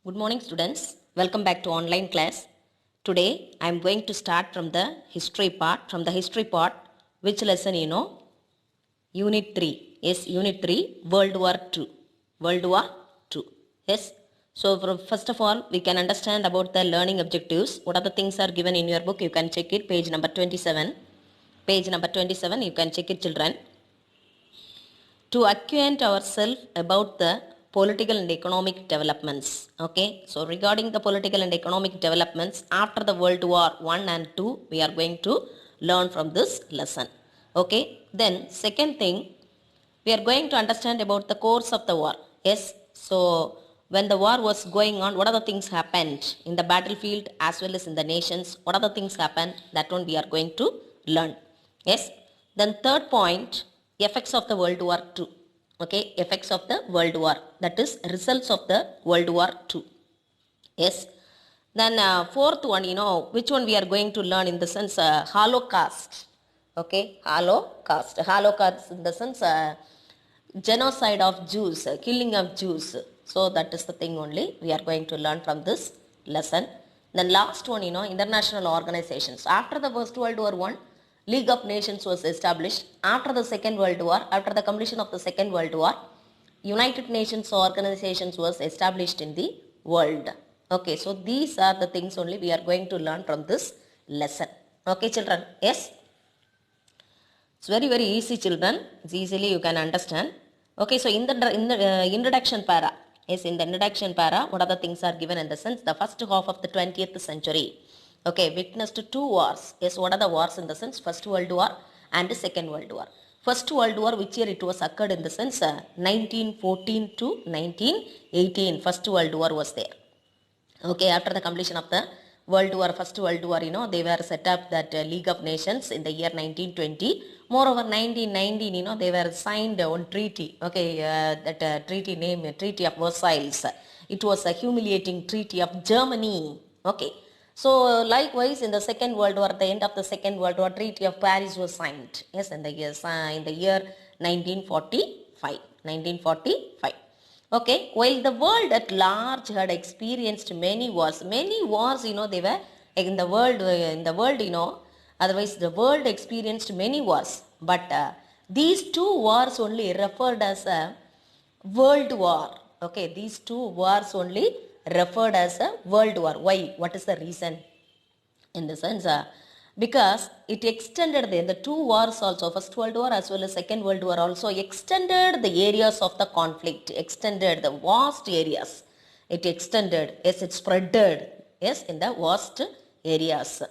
Good morning students. Welcome back to online class. Today I am going to start from the history part. From the history part, which lesson you know? Unit 3. Yes, Unit 3, World War II. World War II. Yes. So first of all, we can understand about the learning objectives. What are the things are given in your book? You can check it. Page number 27. Page number 27. You can check it, children. To acquaint ourselves about the political and economic developments. Okay, so regarding the political and economic developments after the World War I and II, we are going to learn from this lesson. Okay, then second thing, we are going to understand about the course of the war. Yes, so when the war was going on, what are the things happened in the battlefield as well as in the nations? What are the things happened? That one we are going to learn. Yes, then third point, effects of the World War II. Okay, effects of the World War, that is results of the World War II. Yes, then fourth one, which one we are going to learn in the sense Holocaust. Okay, Holocaust in the sense genocide of Jews, killing of Jews. So that is the thing only we are going to learn from this lesson. Then last one, international organizations. After the First World War I, League of Nations was established. After the Second World War, after the completion of the Second World War, United Nations organizations was established in the world. Okay, so these are the things only we are going to learn from this lesson. Okay, children. Yes. It's very easy, children. It's easily you can understand. Okay, so in the introduction para, yes, in the introduction para, what are the things are given in the sense the first half of the 20th century. Okay, witnessed two wars. Yes, what are the wars in the sense First World War and the Second World War. First World War, which year it was occurred in the sense 1914 to 1918. First World War was there. Okay, after the completion of the World War, First World War, they were set up that League of Nations in the year 1920. Moreover, 1919, they were signed one treaty. Okay, that treaty name, Treaty of Versailles. It was a humiliating treaty of Germany. Okay, so likewise in the Second World War, at the end of the Second World War, Treaty of Paris was signed. Yes, in the year 1945. 1945. Okay, while the world at large had experienced many wars, they were in the world, otherwise the world experienced many wars. But these two wars only referred as a world war. Okay, these two wars only referred as a world war. Why? What is the reason? In the sense, because it extended the two wars also, First World War as well as Second World War also extended the areas of the conflict, extended the vast areas. It extended, yes, it spreaded, yes, in the vast areas.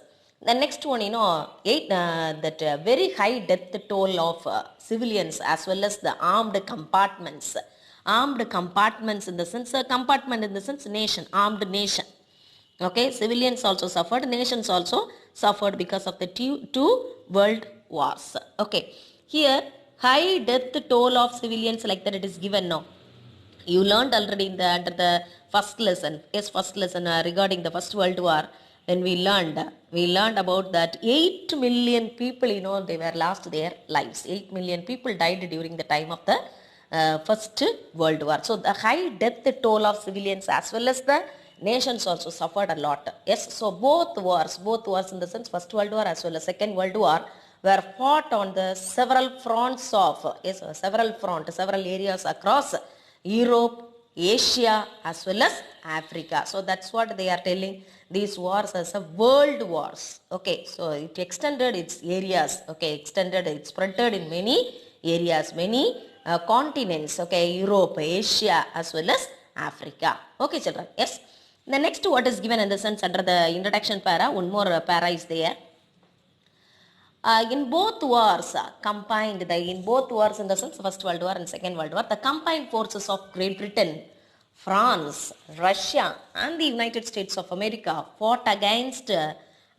The next one, that very high death toll of civilians as well as the armed compartments. Armed compartments in the sense, compartment in the sense nation, armed nation. Okay, civilians also suffered, nations also suffered because of the two world wars. Okay, here high death toll of civilians like that it is given now. You learned already in the under the first lesson. Yes, first lesson regarding the First World War. When we learned about that 8 million people, they were lost their lives. 8 million people died during the time of the First World War. So the high death toll of civilians as well as the nations also suffered a lot. Yes, so both wars in the sense First World War as well as Second World War were fought on the several fronts of, yes, several areas across Europe, Asia as well as Africa. So that's what they are telling these wars as a world wars. Okay, so it extended its areas. Okay, it spreaded in many areas, many continents. Okay, Europe, Asia as well as Africa. Okay, children. Yes. The next what is given in the sense under the introduction para, one more para is there. In both wars, in both wars in the sense First World War and Second World War, the combined forces of Great Britain, France, Russia and the United States of America fought against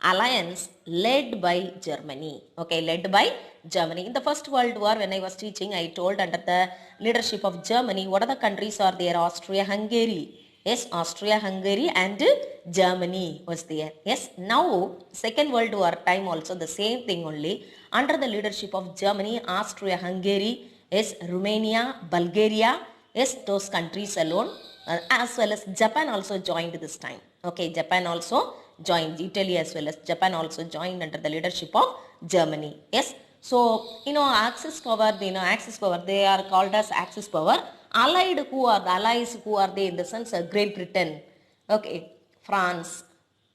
alliance led by Germany. Okay, led by Germany. In the First World War, when I was teaching, I told under the leadership of Germany, what are the countries are there? Austria-Hungary. Yes, Austria-Hungary and Germany was there. Yes, now Second World War time also the same thing only. Under the leadership of Germany, Austria-Hungary, yes, Romania, Bulgaria, yes, those countries alone as well as Japan also joined this time. Okay, Japan also joined, Italy as well as Japan also joined under the leadership of Germany. Yes. So, Axis power, Axis power, they are called as Axis power. Allied, who are the allies, who are they in the sense of Great Britain, okay, France,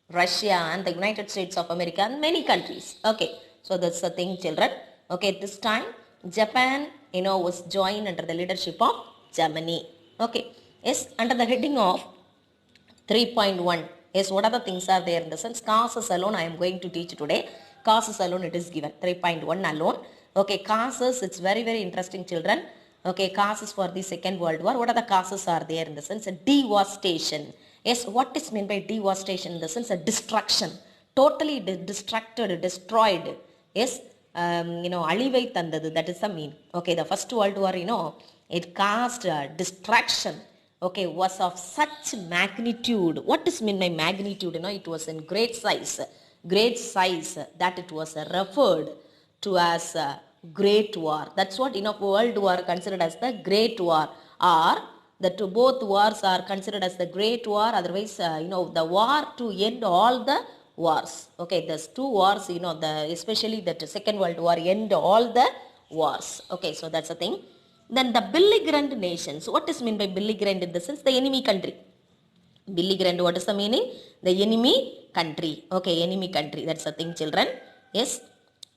Russia and the United States of America and many countries. Okay, so that's the thing, children. Okay, this time Japan, was joined under the leadership of Germany. Okay, yes, under the heading of 3.1. Yes, what are the things are there in the sense? Causes alone I am going to teach today. Causes alone it is given. 3.1 alone. Okay, causes, it's very, very interesting, children. Okay, causes for the Second World War. What are the causes are there in the sense? Devastation. Yes, what is meant by devastation in the sense? Destruction. Totally distracted, destroyed. Yes, அழிவை தந்தது, that is the mean. Okay, the First World War, it caused distraction. Okay, was of such magnitude. What is mean by magnitude? It was in great size that it was referred to as a Great War. That's what World War considered as the Great War, or the both wars are considered as the Great War. Otherwise, the war to end all the wars. Okay, there's two wars. Especially that Second World War end all the wars. Okay, so that's the thing. Then the belligerent nations. What is mean by belligerent in the sense? The enemy country. Belligerent, what is the meaning? The enemy country. Okay, enemy country. That's the thing, children. Yes.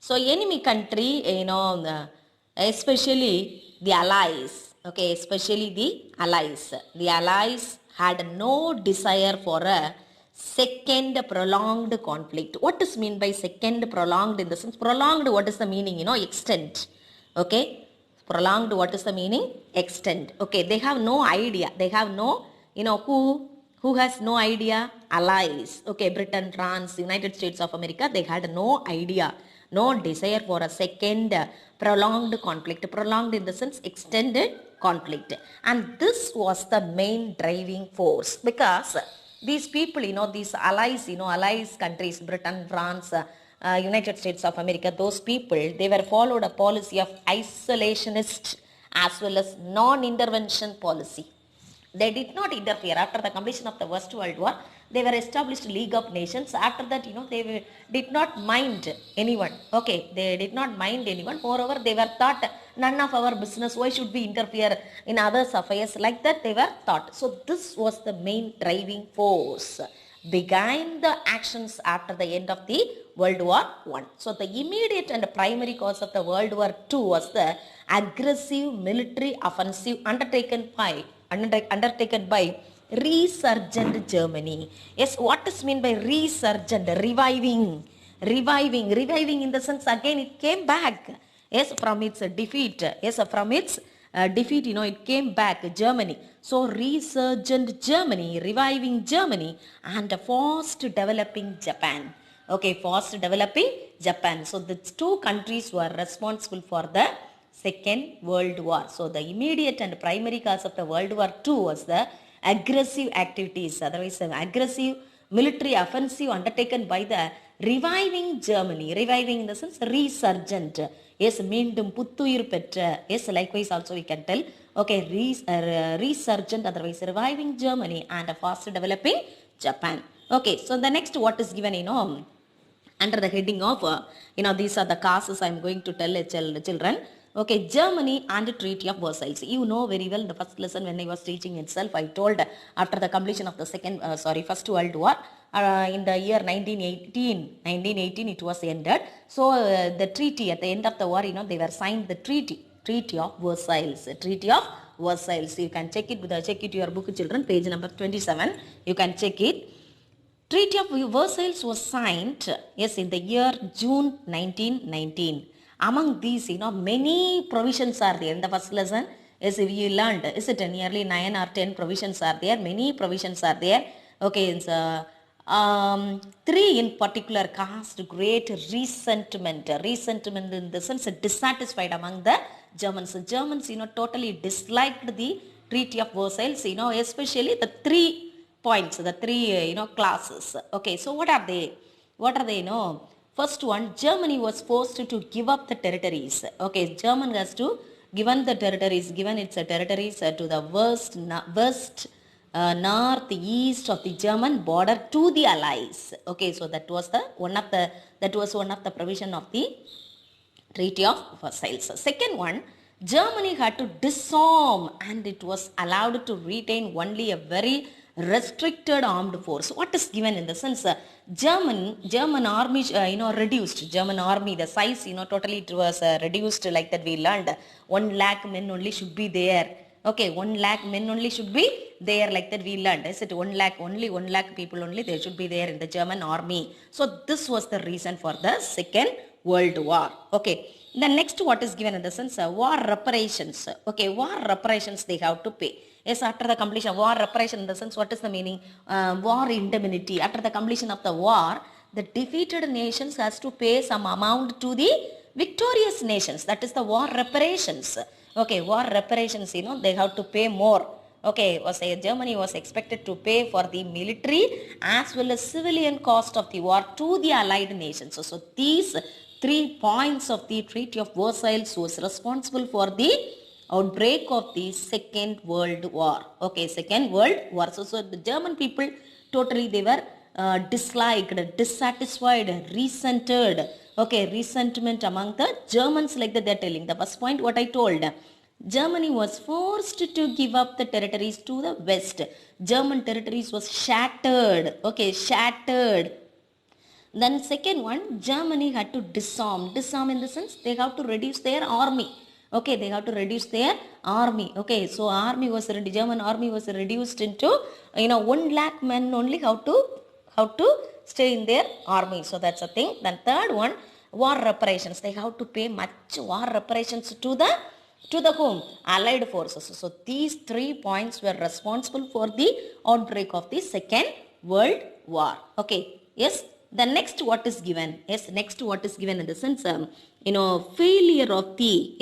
So enemy country, especially the allies. Okay, especially the allies. The allies had no desire for a second prolonged conflict. What is mean by second prolonged in the sense? Prolonged, what is the meaning? Extent. Okay. Prolonged, what is the meaning? Extent. Okay, they have no idea. They have no, who has no idea? Allies. Okay, Britain, France, United States of America, they had no idea, no desire for a second prolonged conflict. Prolonged in the sense extended conflict. And this was the main driving force, because these people, these allies, allies countries, Britain, France, United States of America, those people, they were followed a policy of isolationist as well as non-intervention policy. They did not interfere. After the completion of the First World War, they were established League of Nations. After that, they did not mind anyone. Okay, they did not mind anyone. Moreover, they were thought, none of our business, why should we interfere in others' affairs? Like that, they were thought. So this was the main driving force behind the actions after the end of the World War I. So the immediate and primary cause of the World War II was the aggressive military offensive undertaken by resurgent Germany. Yes, what is meant by resurgent? Reviving in the sense again it came back. Yes, from its defeat. Yes, from its defeat, it came back, Germany. So resurgent Germany, reviving Germany, and fast developing Japan. Okay, fast developing Japan. So the two countries were responsible for the Second World War. So the immediate and primary cause of the World War II was the aggressive activities, otherwise aggressive military offensive undertaken by the reviving Germany. Reviving in the sense resurgent. Yes, மீண்டும் புத்துயிர் பெற்ற. Yes, likewise also we can tell. Okay, resurgent, otherwise reviving Germany, and fast developing Japan. Okay, so the next what is given, under the heading of, these are the causes I am going to tell children. Okay, Germany and Treaty of Versailles. You know very well, the first lesson when I was teaching itself, I told after the completion of the First World War, in the year 1918 it was ended. So the treaty at the end of the war, they were signed the Treaty of Versailles. Treaty of Versailles. You can check it your book, children, page number 27. You can check it. Treaty of Versailles was signed, yes, in the year June 1919. Among these, many provisions are there. In the first lesson, as we learned, is it nearly 9 or 10 provisions are there? Many provisions are there. Okay, it's, 3 in particular caused great resentment. Resentment in the sense dissatisfied among the Germans. The Germans, totally disliked the Treaty of Versailles, especially the 3 points, the 3, classes. Okay, so what are they? First one, Germany was forced to give up the territories. Okay, Germany has to given its territories to the worst north east of the German border to the Allies. Okay, so that was one of the provision of the Treaty of Versailles. Second one, Germany had to disarm and it was allowed to retain only a very restricted armed force. What is given in the sense German army reduced. German army, the size totally it was reduced, like that we learned 1 lakh men only should be there. Okay, 1 lakh men only should be there, like that we learned. Is it 1 lakh only? 1 lakh people only they should be there in the German army. So this was the reason for the Second World War. Okay. The next what is given in the sense war reparations. Okay, war reparations they have to pay. Yes, after the completion of war reparation in the sense what is the meaning? War indemnity. After the completion of the war, the defeated nations has to pay some amount to the victorious nations. That is the war reparations. Okay, war reparations, they have to pay more. Okay, Germany was expected to pay for the military as well as civilian cost of the war to the allied nations. So these 3 points of the Treaty of Versailles was responsible for the outbreak of the Second World War. Okay, Second World War. So the German people totally they were disliked, dissatisfied, resented. Okay, resentment among the Germans, like that they're telling. The first point what I told. Germany was forced to give up the territories to the West. German territories was shattered. Okay, shattered. Then second one, Germany had to disarm. Disarm in the sense they have to reduce their army. Okay, they have to reduce their army. Okay, so German army was reduced into 1 lakh men only how to stay in their army. So that's a thing. Then third one, war reparations. They have to pay much war reparations to the whom? Allied forces. So these 3 points were responsible for the outbreak of the Second World War. Okay, yes. The next what is given? Yes, next what is given in the sense, failure of the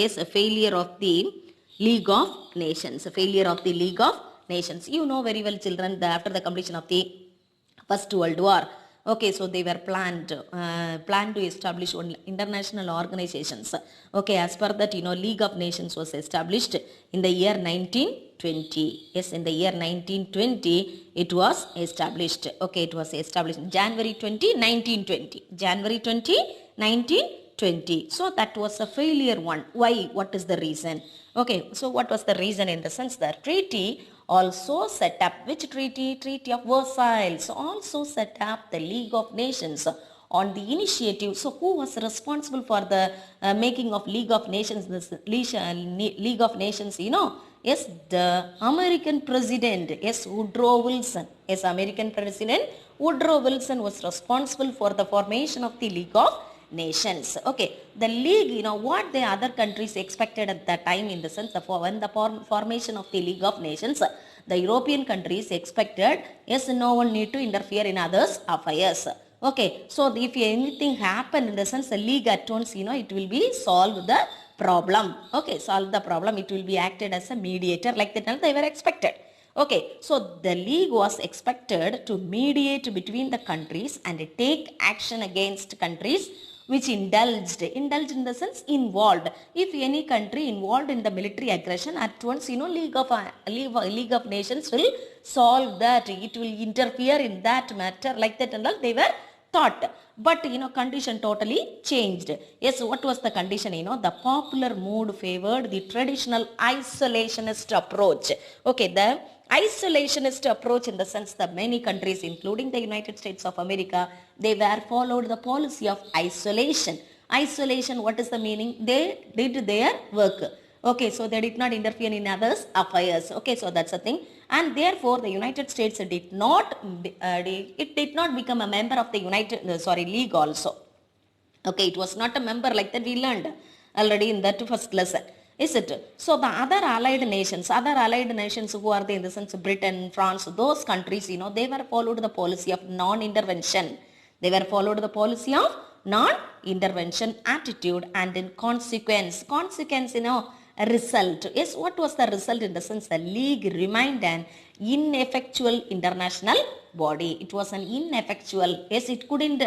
League of Nations. Failure of the League of Nations. You know very well, children, that after the completion of the First World War, okay, so they were planned to establish international organizations. Okay, as per that, League of Nations was established in the year 1920. Yes, in the year 1920, it was established. Okay, it was established January 20, 1920. January 20, 1920. So that was a failure one. Why? What is the reason? Okay, so what was the reason in the sense the treaty also set up, which treaty? Treaty of Versailles. So also set up the League of Nations on the initiative. So who was responsible for the making of League of Nations? This League of Nations, yes, the American president, yes, Woodrow Wilson. Yes, American president Woodrow Wilson was responsible for the formation of the League of Nations. Okay, the league, what the other countries expected at that time in the sense of when the formation of the League of Nations, the European countries expected, yes, no one need to interfere in others' affairs. Okay, so if anything happened in the sense the league at once, it will be solve the problem. Okay, solve the problem. It will be acted as a mediator, like that they were expected. Okay, so the league was expected to mediate between the countries and take action against countries which indulged in the sense involved. If any country involved in the military aggression, at once League of Nations will solve that. It will interfere in that matter, like that and all they were thought. But condition totally changed. Yes, what was the condition? The popular mood favored the traditional isolationist approach. Okay, the isolationist approach in the sense that many countries, including the United States of America, they were followed the policy of isolation. Isolation, what is the meaning? They did their work. Okay, so they did not interfere in others' affairs. Okay, so that's a thing. And therefore, the United States did not become a member of the League also. Okay, it was not a member, like that we learned already in that first lesson. Is it? So the other allied nations who are they in the sense of Britain, France, those countries, they were followed the policy of non-intervention. They were followed the policy of non-intervention attitude, and in consequence, a result. Yes, what was the result in the sense the league remained an ineffectual international body. It was an ineffectual, yes, it couldn't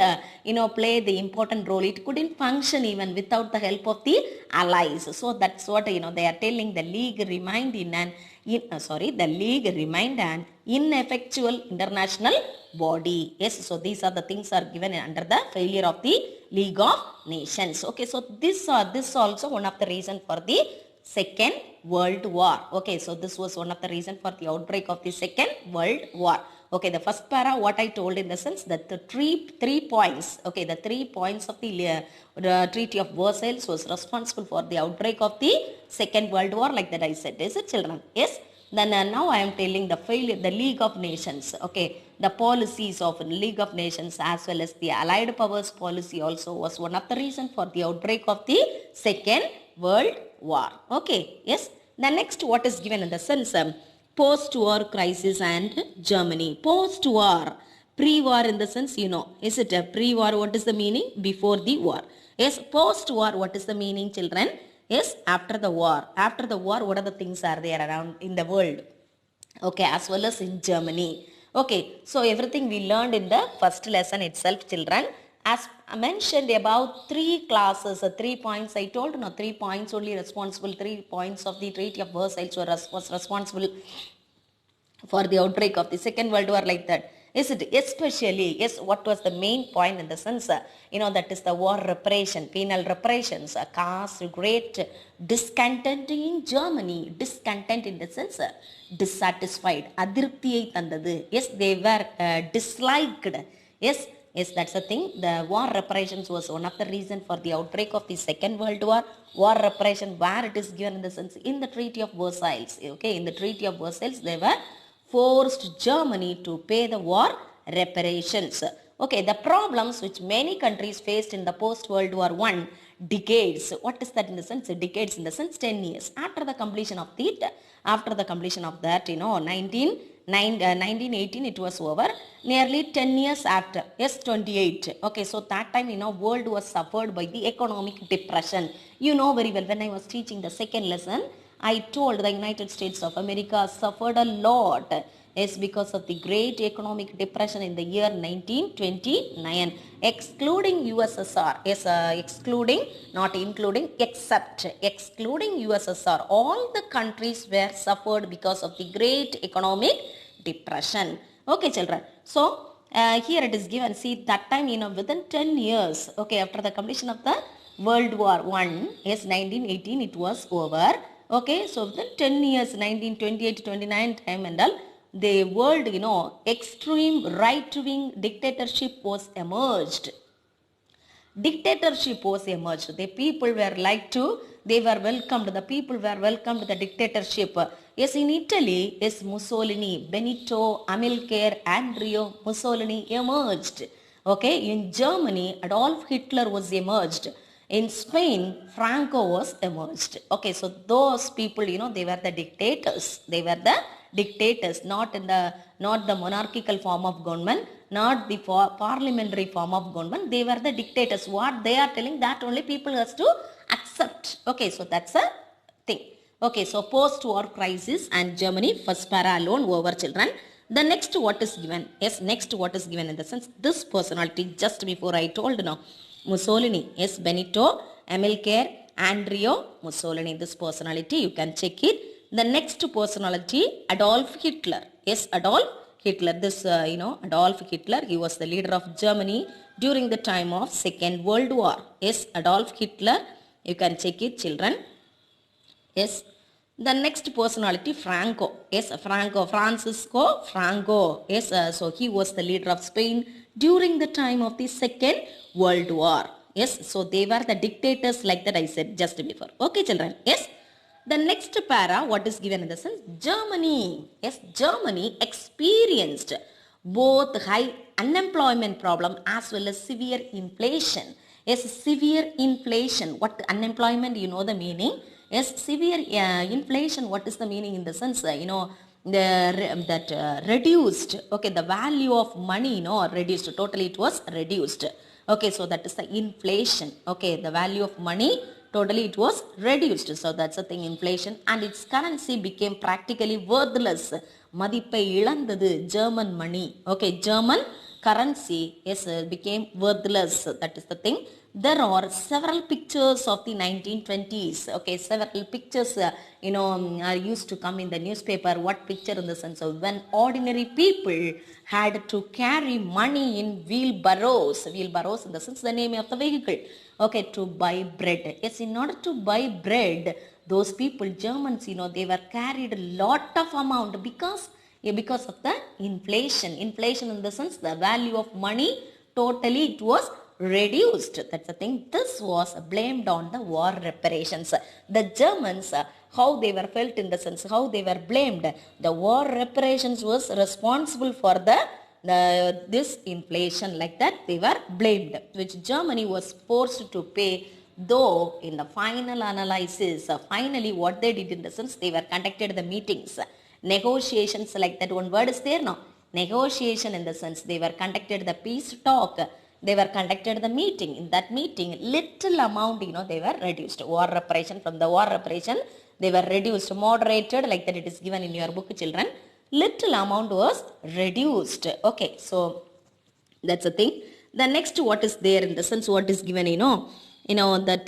play the important role. It couldn't function even without the help of the allies. So that's what they are telling. The league remained the league remained an ineffectual international body. Yes, so these are the things are given under the failure of the League of Nations. Okay, so this also one of the reason for the Second World War. Okay, so this was one of the reason for the outbreak of the Second World War. Okay, the first para what I told in the sense that the three points. Okay, the 3 points of the Treaty of Versailles was responsible for the outbreak of the Second World War, like that I said. Is it, children? Yes. Then now I am telling the failure, the League of Nations. Okay, the policies of League of Nations as well as the Allied Powers policy also was one of the reason for the outbreak of the Second World War. Okay, yes. The next what is given in the sense post-war crisis and Germany. Post-war, pre-war in the sense, is it a pre-war? What is the meaning? Before the war. Yes, post-war, what is the meaning, children? Yes, after the war. After the war, what are the things are there around in the world? Okay, as well as in Germany. Okay, so everything we learned in the first lesson itself, children. As I mentioned about 3 classes, 3 points, I told 3 points only responsible, 3 points of the Treaty of Versailles was responsible for the outbreak of the Second World War, like that. Is it especially, yes, what was the main point in the sense, that is the war reparation, penal reparations caused great discontent in Germany. Discontent in the sense, dissatisfied, adirptiyai thandadu. Yes, they were disliked. Yes, that's the thing. The war reparations was one of the reason for the outbreak of the Second World War. War reparation, where it is given in the sense, in the Treaty of Versailles. Okay, in the Treaty of Versailles, they were forced Germany to pay the war reparations. Okay, the problems which many countries faced in the post-World War I decades. What is that in the sense? Decades in the sense 10 years. After the completion of that, 1918 it was over. Nearly 10 years after, yes, 28. Okay, so that time, world was suffered by the economic depression. You know very well, when I was teaching the second lesson, I told the United States of America suffered a lot. Yes, because of the great economic depression in the year 1929, excluding USSR. Yes, excluding, not including, excluding USSR. All the countries were suffered because of the great economic depression. Okay, children. So, here it is given. See, that time, within 10 years, okay, after the completion of the World War I, yes, 1918, it was over. Okay, so within 10 years, 1928 to 29 time and all, the world, extreme right-wing dictatorship was emerged. Dictatorship was emerged. The people were they were welcomed. The people were welcomed to the dictatorship. Yes, in Italy, yes, Mussolini, Benito, Amilcar, Andrea Mussolini emerged. Okay, in Germany, Adolf Hitler was emerged. In Spain, Franco was emerged. Okay, so those people, they were the dictators. They were the dictators, not the monarchical form of government, not the parliamentary form of government. They were the dictators. What they are telling, that only people has to accept. Okay, so that's a thing. Okay, so post-war crisis and Germany, first para alone over, children. The next what is given? Yes, next what is given in the sense, this personality, just before I told now, Mussolini, yes, Benito, Amilcar, Andrea Mussolini, this personality, you can check it. The next personality, Adolf Hitler. Yes, Adolf Hitler. This, Adolf Hitler, he was the leader of Germany during the time of Second World War. Yes, Adolf Hitler, you can check it, children. Yes, the next personality, Franco. Yes, Francisco Franco. Yes, so he was the leader of Spain during the time of the Second World War. Yes, so they were the dictators, like that I said just before. Okay, children. Yes. The next para, what is given in the sense, Germany. Yes, Germany experienced both high unemployment problem as well as severe inflation. Yes, severe inflation. What unemployment, you know the meaning. Yes, severe inflation, what is the meaning in the sense, reduced. Okay, the value of money, reduced. Totally it was reduced. Okay, so that is the inflation. Okay, the value of money, totally it was reduced. So that's the thing, inflation, and its currency became practically worthless. மதிப்பை இழந்தது German money. Okay, German currency became worthless. That is the thing. There are several pictures of the 1920s. Okay, several pictures are used to come in the newspaper. What picture? In the sense of when ordinary people had to carry money in wheelbarrows. Wheelbarrows in the sense the name of the vehicle. Okay, to buy bread. Yes, in order to buy bread, those people, Germans, they were carried a lot of amount because of the inflation. Inflation in the sense the value of money totally it was reduced. That's the thing. This was blamed on the war reparations. The Germans, how they were felt in the sense, how they were blamed. The war reparations was responsible for this inflation, like that they were blamed, which Germany was forced to pay. Though in the final analysis, finally what they did in the sense they were conducted the meetings, negotiations, like that one word is there now, negotiation in the sense they were conducted the peace talk, they were conducted the meeting. In that meeting little amount they were reduced. War reparation, from the war reparation they were reduced, moderated, like that it is given in your book, children. Little amount was reduced. Okay, so that's the thing. The next what is there in the sense what is given that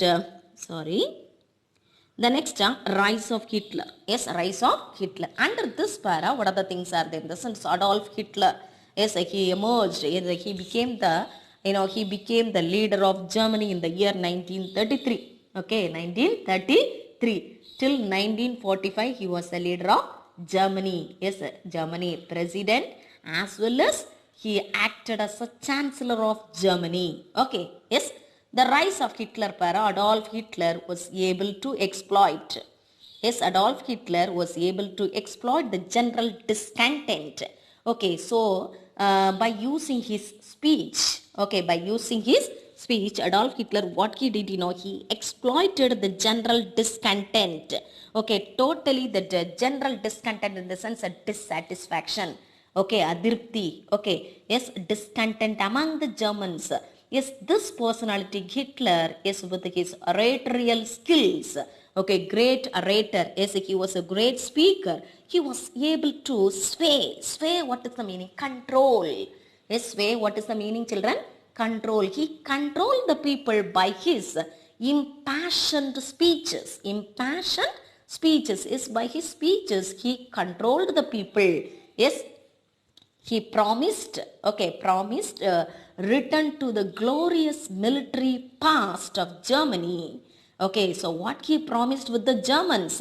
the next rise of Hitler. Yes, rise of Hitler. Under this para, what other things are there? In the sense Adolf Hitler, yes, he emerged. He became the leader of Germany in the year 1933. Okay, 1933 till 1945 he was the leader of Germany. Yes, Germany president, as well as he acted as a chancellor of Germany. Okay, yes. The rise of Hitler para, Adolf Hitler was able to exploit. Yes, Adolf Hitler was able to exploit the general discontent. Okay, so by using his speech, Adolf Hitler, what he did, he exploited the general discontent. Okay, totally the general discontent in the sense of dissatisfaction. Okay, adirpti. Okay, yes, discontent among the Germans. Yes, this personality Hitler is with his oratorial skills. Okay, great orator. Yes, he was a great speaker. He was able to sway. Sway, what is the meaning? Control. Yes, sway, what is the meaning, children? Control. He controlled the people by his impassioned speeches. Impassioned speeches. Yes, by his speeches, he controlled the people. Yes, he promised return to the glorious military past of Germany. Okay, so what he promised with the Germans?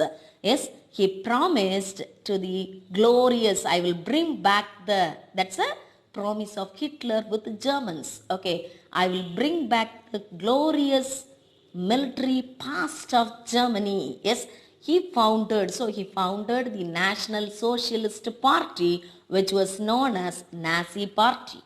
Yes, he promised to the glorious, I will bring back that's a promise of Hitler with the Germans. Okay, I will bring back the glorious military past of Germany. Yes, he founded the National Socialist Party, which was known as Nazi Party.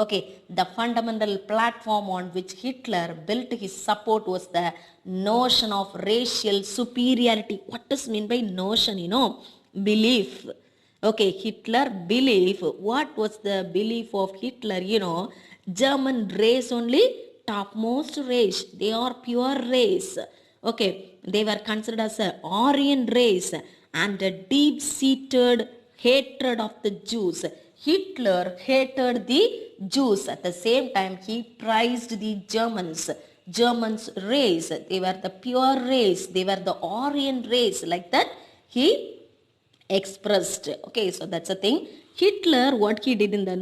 Okay, the fundamental platform on which Hitler built his support was the notion of racial superiority. What does mean by notion? Belief. Okay, Hitler belief. What was the belief of Hitler? German race only topmost race. They are pure race. Okay, they were considered as an Aryan race and a deep-seated hatred of the Jews. Hitler hated the Jews. At the same time, he prized the Germans race. They were the pure race. They were the Aryan race. Like that, he expressed. Okay, so that's a thing. Hitler, what he did in the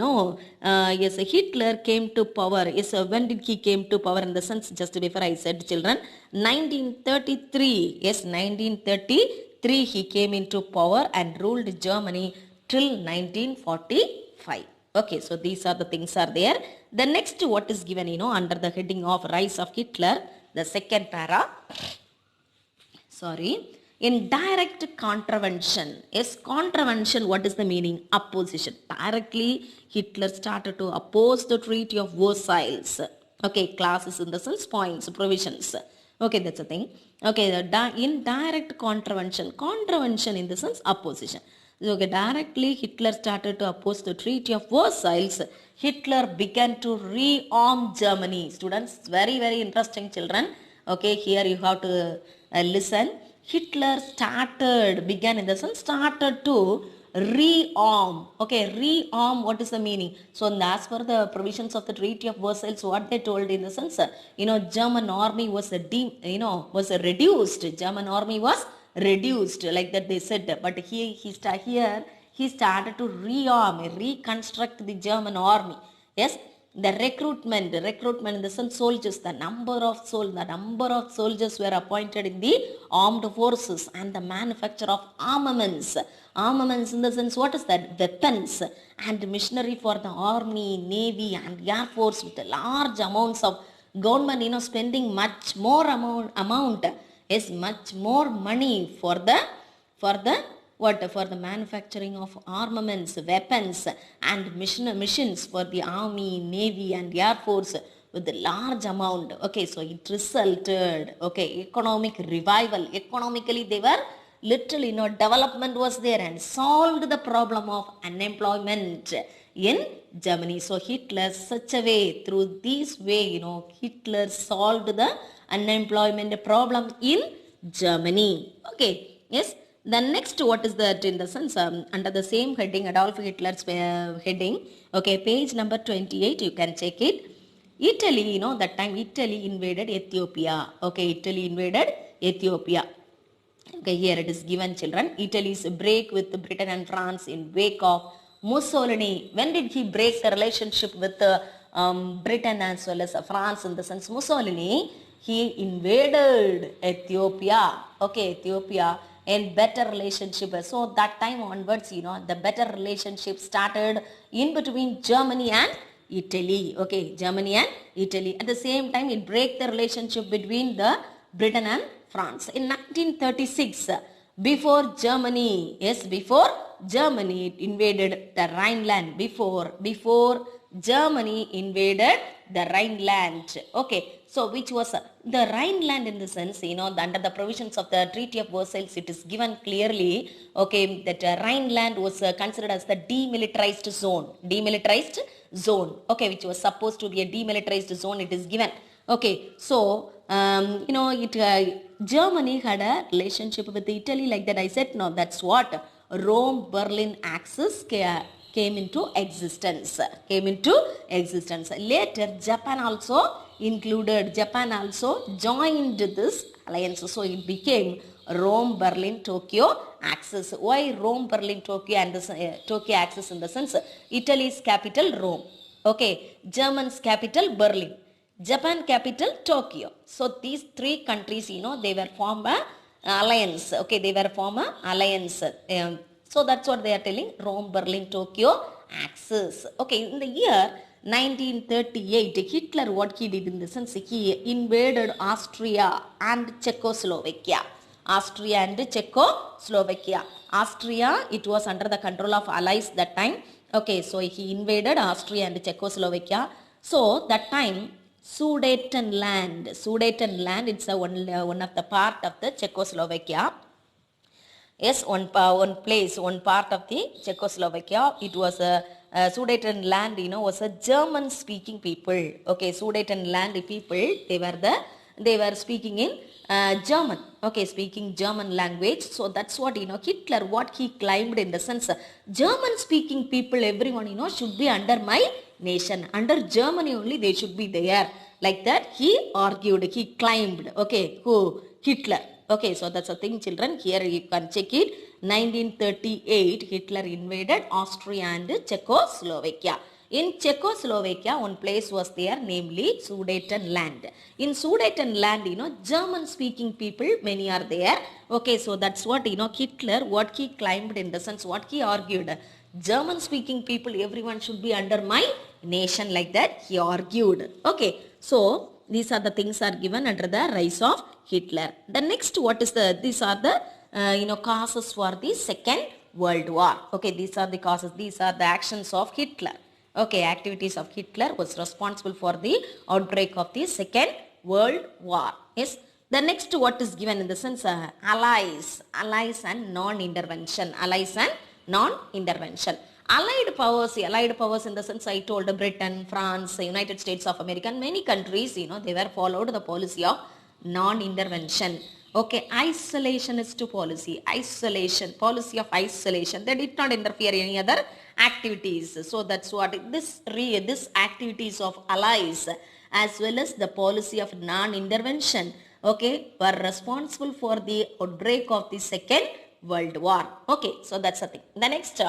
Hitler came to power. Yes, when did he came to power? In the sense, just before I said, children, 1933. Yes, 1933 he came into power and ruled Germany till 1945. Okay, so these are the things are there. The next what is given, under the heading of rise of Hitler, the second para. In direct contravention. Yes, contravention, what is the meaning? Opposition. Directly, Hitler started to oppose the Treaty of Versailles. Okay, classes in the sense, points, provisions. Okay, that's a thing. Okay, in direct contravention. Contravention in the sense, opposition. Okay, directly Hitler started to oppose the Treaty of Versailles. Hitler began to rearm Germany. Students, very, very interesting, children. Okay, here you have to listen. Hitler began in the sense, started to rearm. Okay, rearm, what is the meaning? So as per the provisions of the Treaty of Versailles, what they told in the sense, German army was reduced. German army was reduced, like that they said. But here he started to rearm, reconstruct the German army. Yes, the recruitment in the sense soldiers, the number of soldiers were appointed in the armed forces, and the manufacture of armaments in the sense, what is that? Weapons and machinery for the army, navy and air force, with large amounts of government, spending much more amount is much more money for the for the manufacturing of armaments, weapons and missions for the army, navy and air force with a large amount. Okay, so it resulted, okay, economic revival. Economically they were literally, development was there and solved the problem of unemployment in Germany. So Hitler, such a way, through this way, Hitler solved the unemployment problem in Germany. Okay, yes. Then next, what is that in the sense, under the same heading, Adolf Hitler's heading, okay, page number 28, you can check it. Italy, that time Italy invaded Ethiopia. Okay, Italy invaded Ethiopia. Okay, here it is given, children. Italy's break with Britain and France in wake of Mussolini. When did he break the relationship with Britain as well as France in the sense Mussolini? He invaded Ethiopia. Okay, Ethiopia, and better relationship. So that time onwards, the better relationship started in between Germany and Italy. Okay, Germany and Italy. At the same time, it break the relationship between the Britain and France. In 1936, before Germany invaded the Rhineland. Before Germany invaded the Rhineland. Okay, so which was the Rhineland in the sense, under the provisions of the Treaty of Versailles, it is given clearly, okay, that Rhineland was considered as the demilitarized zone, okay, which was supposed to be a demilitarized zone, it is given. Okay, so, Germany had a relationship with Italy, like that I said. No, that's what Rome-Berlin axis came into existence. Later, Japan also joined this alliance. So it became Rome-Berlin-Tokyo axis. Why Rome-Berlin-Tokyo and Tokyo axis? In the sense, Italy's capital Rome. Okay, German's capital Berlin. Japan capital Tokyo. So these three countries, they were form a alliance. Okay, they were form a alliance. So that's what they are telling, Rome-Berlin-Tokyo axis. Okay, in the year 1938, Hitler, what he did in the sense, he invaded Austria and Czechoslovakia. Austria, it was under the control of Allies that time. Okay, so he invaded Austria and Czechoslovakia. So that time, Sudetenland, it's one of the part of the Czechoslovakia. Yes, one part of the Czechoslovakia. It was a Sudetenland, was a German-speaking people. Okay, Sudetenland people, they were speaking in German. Okay, speaking German language. So that's what, Hitler, what he claimed in the sense, German-speaking people, everyone, should be under my nation. Under Germany only they should be there. Like that he argued, he claimed. Okay, who? Hitler. Okay, so that's a thing, children. Here you can check it. 1938, Hitler invaded Austria and Czechoslovakia. In Czechoslovakia, one place was there, namely Sudetenland. In Sudetenland, German-speaking people, many are there. Okay, so that's what, Hitler, what he claimed in the sense, what he argued. German-speaking people, everyone should be under my nation, like that he argued. Okay, so these are the things are given under the rise of Hitler. The next, what is these are the, causes for the Second World War. Okay, these are the causes, these are the actions of Hitler. Okay, activities of Hitler was responsible for the outbreak of the Second World War. Yes, the next, what is given in the sense, allies and non-intervention. Allied powers in the sense, I told, Britain, France, United States of America, and many countries, they were followed the policy of non-intervention. Okay, isolationist policy, policy of isolation. They did not interfere in any other activities. So that's what this activities of allies as well as the policy of non-intervention, okay, were responsible for the outbreak of the Second World War. Okay, so that's the thing. The next,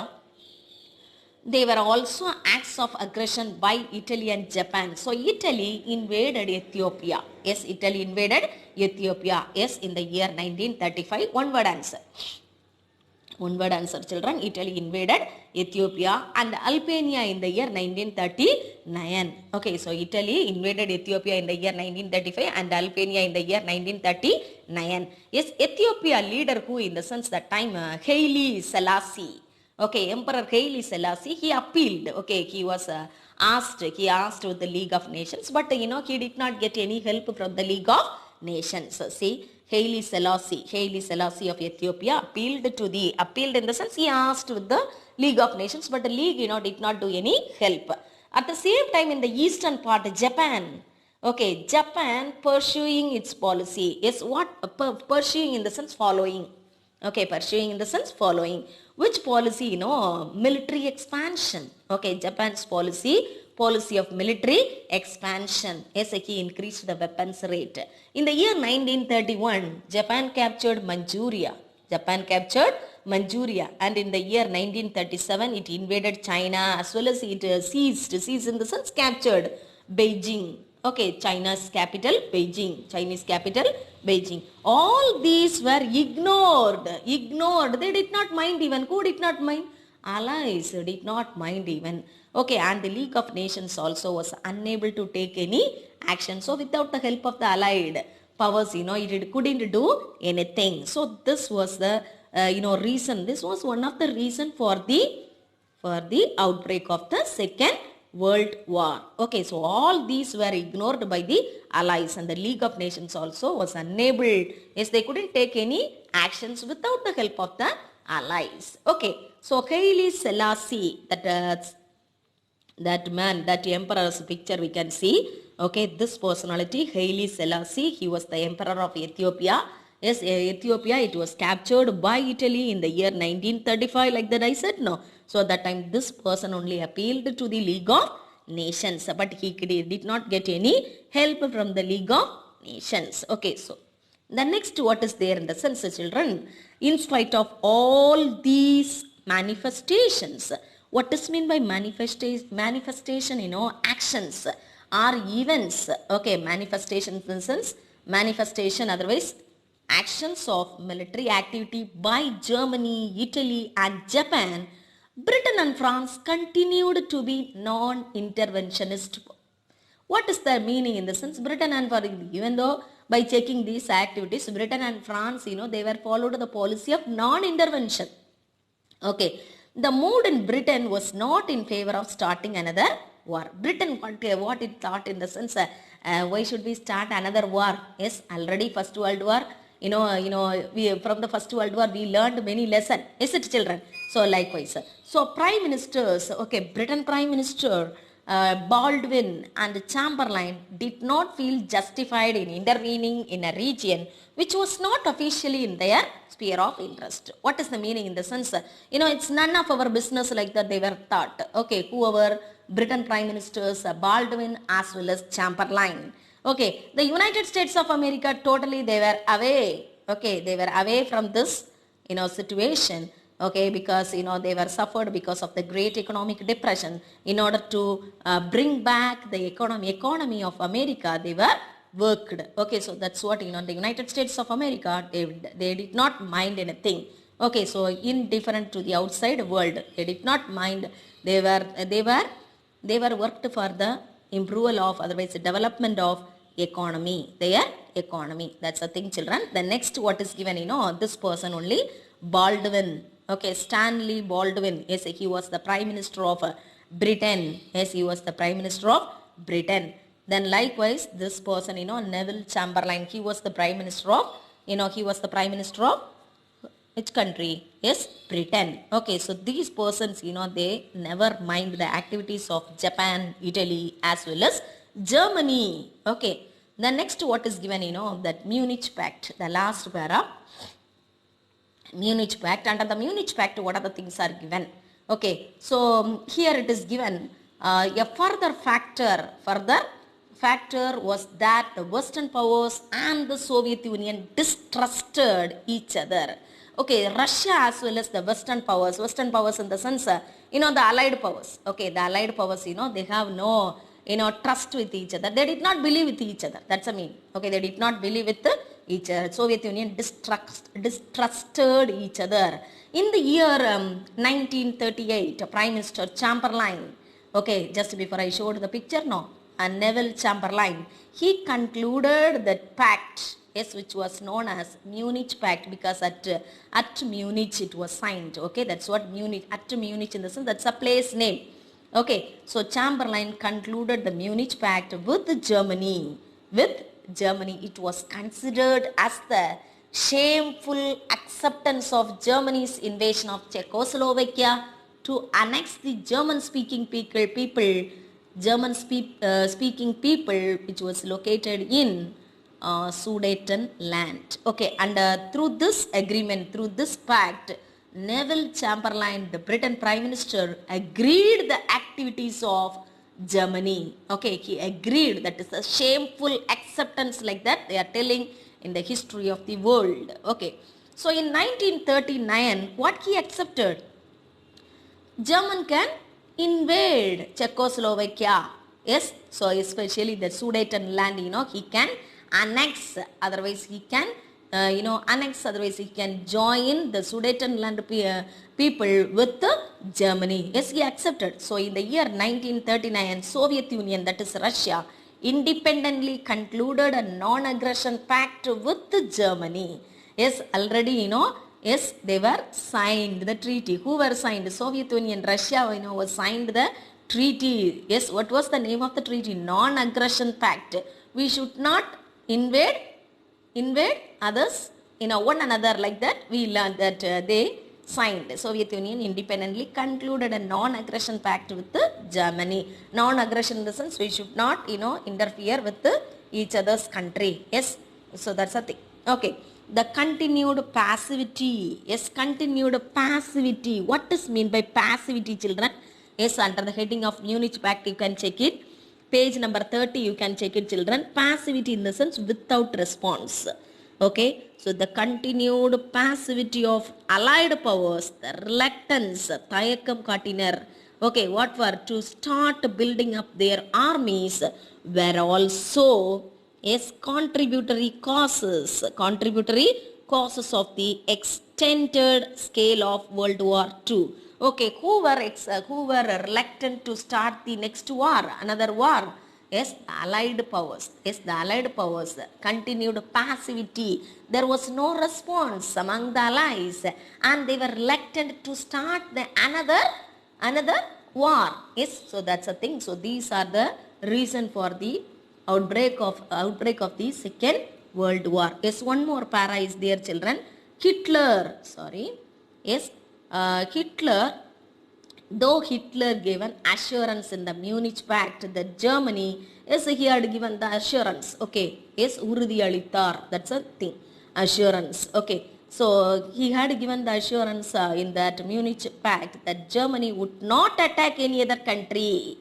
they were also acts of aggression by Italy and Japan. So Italy invaded Ethiopia. Yes, Italy invaded Ethiopia. Yes, in the year 1935. One word answer. One word answer, children. Italy invaded Ethiopia and Albania in the year 1939. Okay, so Italy invaded Ethiopia in the year 1935 and Albania in the year 1939. Yes, Ethiopia leader who in the sense that time Haile Selassie. Okay, Emperor Haile Selassie, he appealed. Okay, he asked with the League of Nations, but he did not get any help from the League of Nations. See, Haile Selassie of Ethiopia appealed in the sense he asked with the League of Nations, but the League, did not do any help. At the same time, in the eastern part, Japan, okay, Japan pursuing its policy. Yes, what? Pursuing in the sense following. Okay, pursuing in the sense following. Which policy? Military expansion. Okay, Japan's policy of military expansion. Yes, he increased the weapons rate. In the year 1931, Japan captured Manchuria. And in the year 1937, it invaded China as well as it seized in the sense captured Beijing. Okay, Chinese capital, Beijing. All these were ignored. They did not mind even. Who did not mind? Allies did not mind even. Okay, and the League of Nations also was unable to take any action. So without the help of the allied powers, it couldn't do anything. So this was the, reason. This was one of the reason for the outbreak of the Second World War. Okay, so all these were ignored by the allies and the League of Nations also was unable. Yes, they couldn't take any actions without the help of the allies. Okay, so Haile Selassie, that man, that emperor's picture we can see. Okay, this personality, Haile Selassie, he was the emperor of Ethiopia. Yes, Ethiopia, it was captured by Italy in the year 1935, like that I said, no. So at that time, this person only appealed to the League of Nations, but he did not get any help from the League of Nations. Okay, so the next, what is there in the sense, children? In spite of all these manifestations, what does mean by manifestation? Actions or events. Okay, manifestations in the sense, manifestation, otherwise actions of military activity by Germany, Italy and Japan, Britain and France continued to be non-interventionist. What is the meaning in the sense? Britain and France, even though by checking these activities, Britain and France, they were followed the policy of non-intervention. Okay, the mood in Britain was not in favor of starting another war. Britain, what it thought in the sense, why should we start another war? Yes, already First World War, we from the First World War we learned many lessons. Is it, children? So likewise, so prime ministers, okay, Britain prime minister Baldwin and Chamberlain did not feel justified in intervening in a region which was not officially in their sphere of interest. What is the meaning in the sense? It's none of our business, like that they were thought. Okay, whoever Britain prime ministers Baldwin as well as Chamberlain. Okay, the United States of America, totally they were away. Okay, they were away from this, situation. Okay, because they were suffered because of the great economic depression. In order to bring back the economy of America, they were worked. Okay, so that's what the United States of America, they did not mind anything. Okay, so indifferent to the outside world, they did not mind. They were worked for the improval of, otherwise the development of economy, their economy. That's the thing, children. The next, what is given, this person only, Baldwin. Okay, Stanley Baldwin. Yes, he was the prime minister of Britain. Yes, he was the prime minister of Britain. Then likewise, this person, Neville Chamberlain, he was the prime minister of, which country? Yes, Britain. Okay, so these persons, they never mind the activities of Japan, Italy as well as Germany. Okay, The next what is given, that Munich Pact, the last para, Munich Pact. Under the Munich Pact, what are the things are given? Okay, so here it is given a further factor was that the Western powers and the Soviet Union distrusted each other. Okay, Russia as well as the Western powers in the sense, the Allied powers. Okay, the Allied powers, they have no, trust with each other. They did not believe with each other. That's a mean. Okay, they did not believe with each other. Soviet Union distrusted each other. In the year 1938, Prime Minister Chamberlain, okay, just before I showed the picture, Neville Chamberlain, he concluded that pact, yes, which was known as Munich Pact, because at Munich it was signed. Okay, that's what Munich, at Munich in the sense, that's a place name. Okay, so Chamberlain concluded the Munich Pact with Germany. It was considered as the shameful acceptance of Germany's invasion of Czechoslovakia to annex the German-speaking people which was located in Sudetenland. Okay, and through this agreement, through this pact, Neville Chamberlain, the Britain Prime Minister, agreed the activities of Germany. Okay, he agreed. That is a shameful acceptance, like that they are telling in the history of the world. Okay, so in 1939, what he accepted? German can invade Czechoslovakia. Yes, so especially the Sudetenland, he can annex, otherwise he can otherwise he can join the Sudetenland people with Germany. Yes, he accepted. So in the year 1939, Soviet Union, that is Russia, independently concluded a non-aggression pact with Germany. Yes, already, yes, they were signed the treaty. Who were signed? Soviet Union, Russia, was signed the treaty. Yes, what was the name of the treaty? Non-aggression pact. We should not invade others, one another, like that. We learned that they signed. Soviet Union independently concluded a non-aggression pact with Germany. Non-aggression in the sense, we should not, interfere with each other's country. Yes, so that's the thing. Okay, the continued passivity. Yes, continued passivity. What is mean by passivity, children? Yes, under the heading of Munich Pact, you can check it. Page number 30, you can check it, children. Passivity in the sense without response. Okay, so the continued passivity of Allied powers, the reluctance, Thayakam Katinar, okay, what were to start building up their armies, were also, yes, contributory causes of the extended scale of World War II. Okay, who were reluctant to start the next war, another war? Yes, the Allied powers. Yes, the Allied powers. Continued passivity. There was no response among the Allies, and they were reluctant to start another war. Yes, so that's a thing. So these are the reason for the outbreak of the Second World War. Yes, one more para is there, children. Hitler. Yes, though Hitler gave an assurance in the Munich Pact that Germany, yes, he had given the assurance. Okay, yes, Urudi Alitar, that's a thing, assurance. Okay, so he had given the assurance in that Munich Pact that Germany would not attack any other country.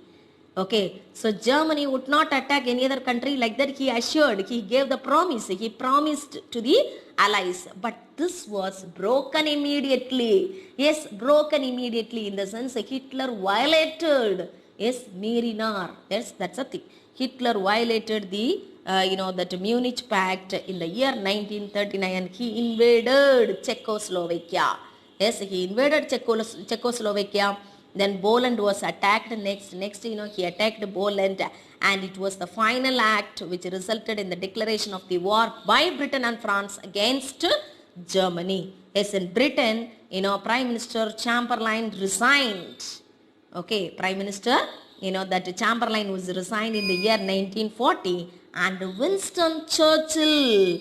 Okay, so Germany would not attack any other country, like that he assured, he gave the promise, he promised to the Allies. But this was broken immediately. Yes, broken immediately in the sense Hitler violated, yes, Merinar. Yes, that's a thing. Hitler violated the, that Munich Pact in the year 1939. He invaded Czechoslovakia. Yes, he invaded Czechoslovakia. Then Poland was attacked next, he attacked Poland, and it was the final act which resulted in the declaration of the war by Britain and France against Germany. Yes, in Britain, Prime Minister Chamberlain resigned. Okay, Prime Minister, that Chamberlain was resigned in the year 1940, and Winston Churchill,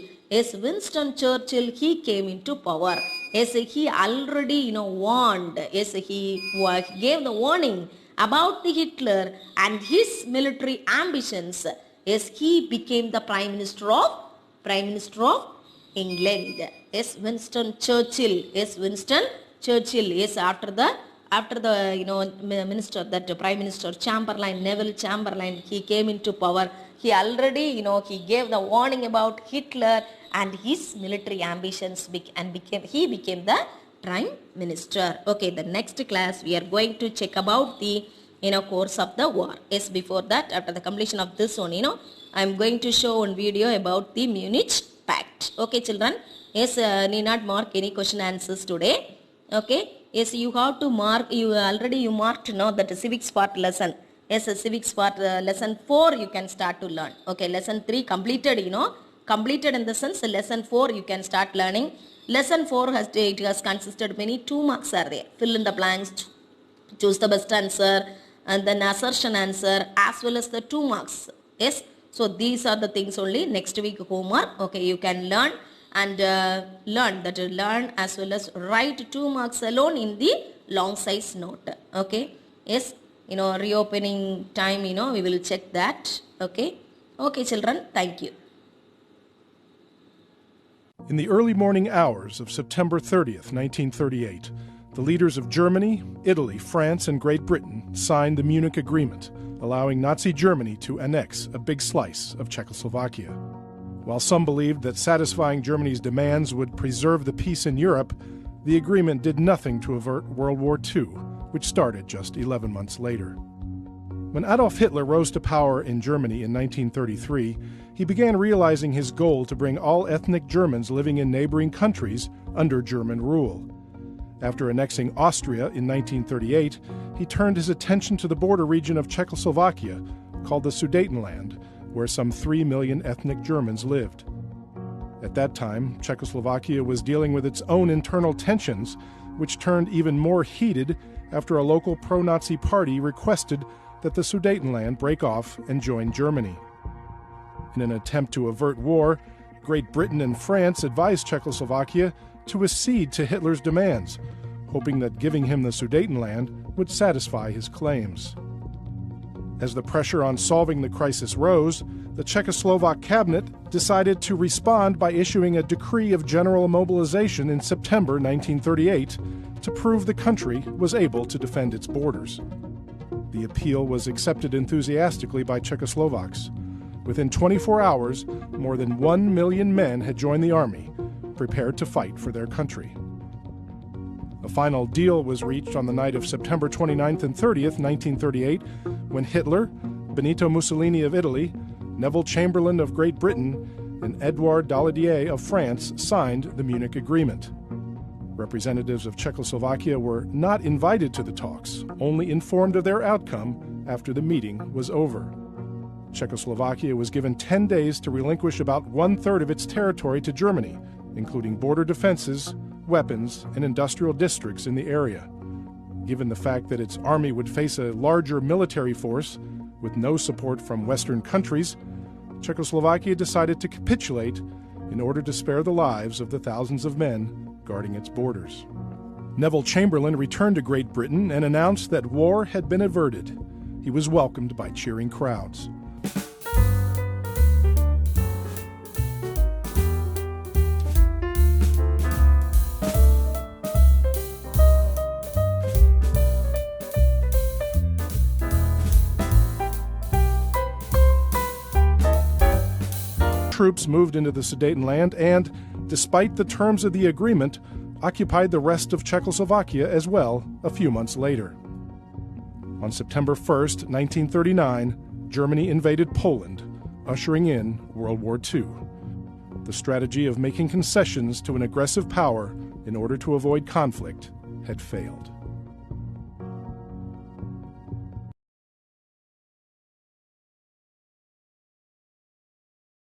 he came into power. Yes, he already, warned. Yes, he gave the warning about the Hitler and his military ambitions. Yes, he became the Prime Minister of England. Yes, Winston Churchill. Yes, Winston Churchill. Yes, after the minister, that Prime Minister Chamberlain, Neville Chamberlain, he came into power. He already, he gave the warning about Hitler and his military ambitions, he became the Prime Minister. Okay, the next class we are going to check about the course of the war. Yes, before that, after the completion of this one, I am going to show one video about the Munich Pact. Okay, children. Yes, need not mark any question answers today. Okay. Yes, you have to mark. You marked that civics part lesson. Yes, civics part lesson 4 you can start to learn. Okay, lesson 3 completed. Completed in the sense lesson 4 you can start learning. Lesson 4 has consisted many 2 marks are there. Fill in the blanks. Choose the best answer and then assertion answer as well as the 2 marks. Yes. So these are the things only. Next week homework. Okay, you can learn and learn as well as write 2 marks alone in the long size note. Okay. Yes. Reopening time, we will check that. Okay. Okay, children. Thank you. In the early morning hours of September 30th, 1938, the leaders of Germany, Italy, France, and Great Britain signed the Munich Agreement, allowing Nazi Germany to annex a big slice of Czechoslovakia. While some believed that satisfying Germany's demands would preserve the peace in Europe, the agreement did nothing to avert World War II, which started just 11 months later. When Adolf Hitler rose to power in Germany in 1933, he began realizing his goal to bring all ethnic Germans living in neighboring countries under German rule. After annexing Austria in 1938, he turned his attention to the border region of Czechoslovakia, called the Sudetenland, where some 3 million ethnic Germans lived. At that time, Czechoslovakia was dealing with its own internal tensions, which turned even more heated after a local pro-Nazi party requested that the Sudetenland break off and join Germany. In an attempt to avert war, Great Britain and France advised Czechoslovakia to accede to Hitler's demands, hoping that giving him the Sudetenland would satisfy his claims. As the pressure on solving the crisis rose, the Czechoslovak cabinet decided to respond by issuing a decree of general mobilization in September 1938 to prove the country was able to defend its borders. The appeal was accepted enthusiastically by Czechoslovaks. Within 24 hours, more than 1 million men had joined the army, prepared to fight for their country. A final deal was reached on the night of September 29th and 30th, 1938, when Hitler, Benito Mussolini of Italy, Neville Chamberlain of Great Britain, and Edouard Daladier of France signed the Munich Agreement. Representatives of Czechoslovakia were not invited to the talks, only informed of their outcome after the meeting was over. Czechoslovakia was given 10 days to relinquish about 1/3 of its territory to Germany, including border defenses, weapons, and industrial districts in the area. Given the fact that its army would face a larger military force with no support from Western countries, Czechoslovakia decided to capitulate in order to spare the lives of the thousands of men guarding its borders. Neville Chamberlain returned to Great Britain and announced that war had been averted. He was welcomed by cheering crowds. Troops moved into the Sudetenland and, despite the terms of the agreement, occupied the rest of Czechoslovakia as well a few months later. On September 1st, 1939, Germany invaded Poland, ushering in World War II. The strategy of making concessions to an aggressive power in order to avoid conflict had failed.